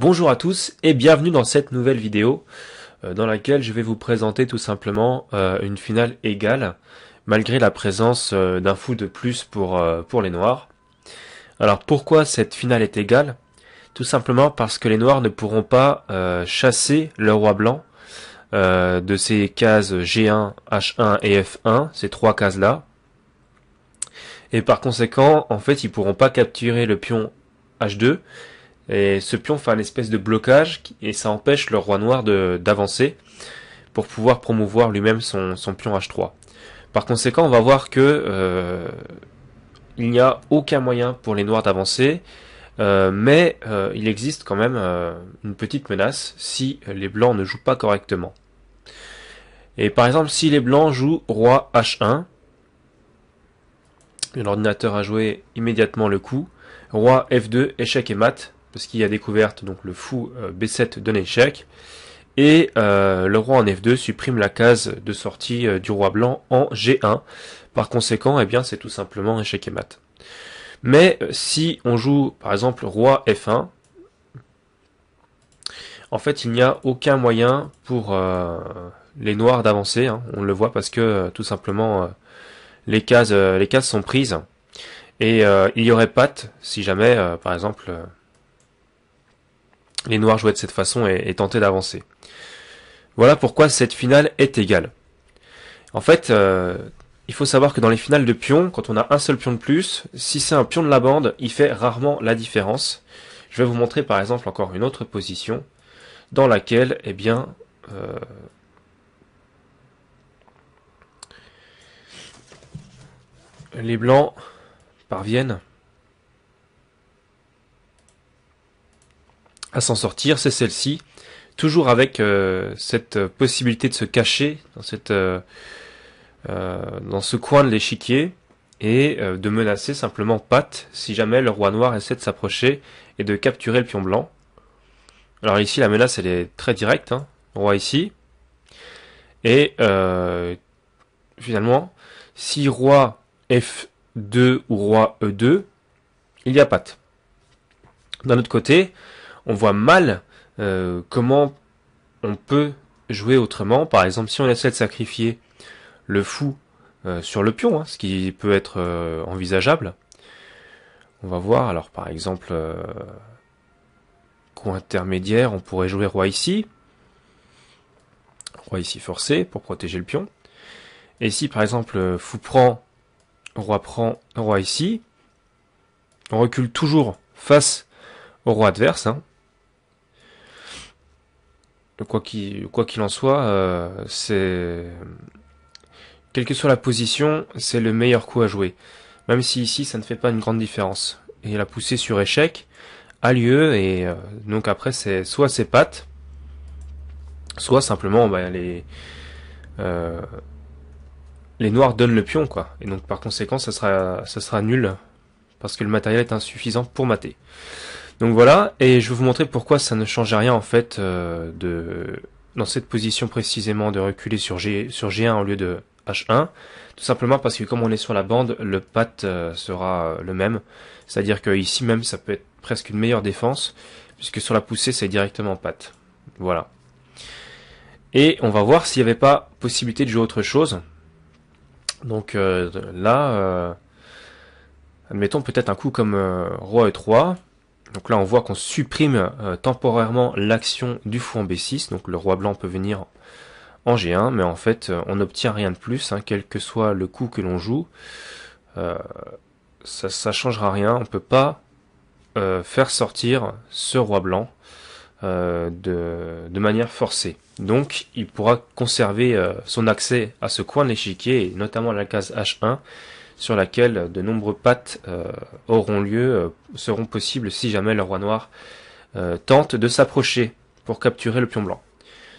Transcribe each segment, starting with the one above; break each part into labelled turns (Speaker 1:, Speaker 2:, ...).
Speaker 1: Bonjour à tous et bienvenue dans cette nouvelle vidéo dans laquelle je vais vous présenter tout simplement une finale égale malgré la présence d'un fou de plus pour les noirs. Alors pourquoi cette finale est égale? Tout simplement parce que les noirs ne pourront pas chasser le roi blanc de ces cases G1, H1 et F1, ces trois cases là. Et par conséquent, en fait, ils pourront pas capturer le pion H2. Et ce pion fait un espèce de blocage et ça empêche le roi noir d'avancer pour pouvoir promouvoir lui-même son pion H3. Par conséquent, on va voir que il n'y a aucun moyen pour les noirs d'avancer, mais il existe quand même une petite menace si les blancs ne jouent pas correctement. Et par exemple, si les blancs jouent roi H1, l'ordinateur a joué immédiatement le coup, roi F2, échec et mat, parce qu'il y a découverte, donc le fou B7 donne échec, et le roi en F2 supprime la case de sortie du roi blanc en G1. Par conséquent, eh bien, c'est tout simplement échec et mat. Mais si on joue par exemple roi F1, en fait il n'y a aucun moyen pour les noirs d'avancer, hein. On le voit parce que tout simplement les cases sont prises. Et il y aurait patte si jamais par exemple les noirs jouaient de cette façon et tentaient d'avancer. Voilà pourquoi cette finale est égale. En fait, il faut savoir que dans les finales de pions, quand on a un seul pion de plus, si c'est un pion de la bande, il fait rarement la différence. Je vais vous montrer par exemple encore une autre position dans laquelle, eh bien, les blancs parviennent à s'en sortir, c'est celle-ci, toujours avec cette possibilité de se cacher dans ce coin de l'échiquier et de menacer simplement patte si jamais le roi noir essaie de s'approcher et de capturer le pion blanc. Alors ici la menace elle est très directe, hein, roi ici, et finalement si roi F2 ou roi E2, il y a patte. D'un autre côté, on voit mal comment on peut jouer autrement. Par exemple, si on essaie de sacrifier le fou sur le pion, hein, ce qui peut être envisageable. On va voir, alors par exemple, coup intermédiaire, on pourrait jouer roi ici forcé pour protéger le pion. Et si par exemple fou prend, roi ici, on recule toujours face au roi adverse, hein. Quoi qu'il en soit, c'est quelle que soit la position, c'est le meilleur coup à jouer. Même si ici, ça ne fait pas une grande différence. Et la poussée sur échec a lieu, et donc après, c'est soit c'est pattes, soit simplement les noirs donnent le pion, quoi. Et donc par conséquent, ça sera nul, parce que le matériel est insuffisant pour mater. Donc voilà, et je vais vous montrer pourquoi ça ne change rien en fait dans cette position précisément de reculer sur G1 au lieu de H1, tout simplement parce que comme on est sur la bande, le patte sera le même, c'est-à-dire que ici même ça peut être presque une meilleure défense, puisque sur la poussée c'est directement patte. Voilà. Et on va voir s'il n'y avait pas possibilité de jouer autre chose. Donc là, admettons peut-être un coup comme roi E3. Donc là on voit qu'on supprime temporairement l'action du fou en B6, donc le roi blanc peut venir en G1, mais en fait on n'obtient rien de plus, hein, quel que soit le coup que l'on joue, ça changera rien, on peut pas faire sortir ce roi blanc de manière forcée. Donc il pourra conserver son accès à ce coin de l'échiquier, et notamment à la case H1, sur laquelle de nombreux pattes auront lieu, seront possibles si jamais le roi noir tente de s'approcher pour capturer le pion blanc.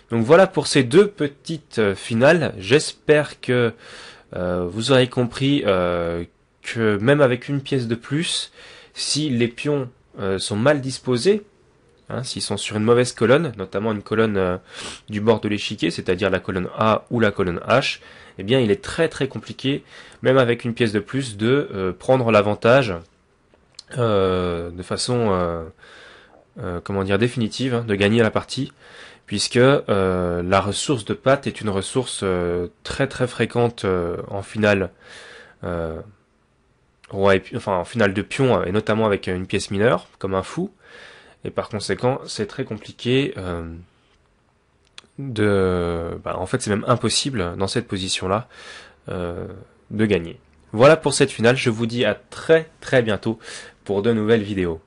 Speaker 1: Donc voilà pour ces deux petites finales. J'espère que vous aurez compris que même avec une pièce de plus, si les pions sont mal disposés, hein, s'ils sont sur une mauvaise colonne, notamment une colonne du bord de l'échiquier, c'est-à-dire la colonne A ou la colonne H, eh bien il est très très compliqué, même avec une pièce de plus, de prendre l'avantage de façon comment dire, définitive, hein, de gagner la partie, puisque la ressource de pâte est une ressource très très fréquente en finale, euh, enfin en finale de pion, et notamment avec une pièce mineure, comme un fou, et par conséquent c'est très compliqué en fait c'est même impossible dans cette position-là de gagner. Voilà pour cette finale, je vous dis à très très bientôt pour de nouvelles vidéos.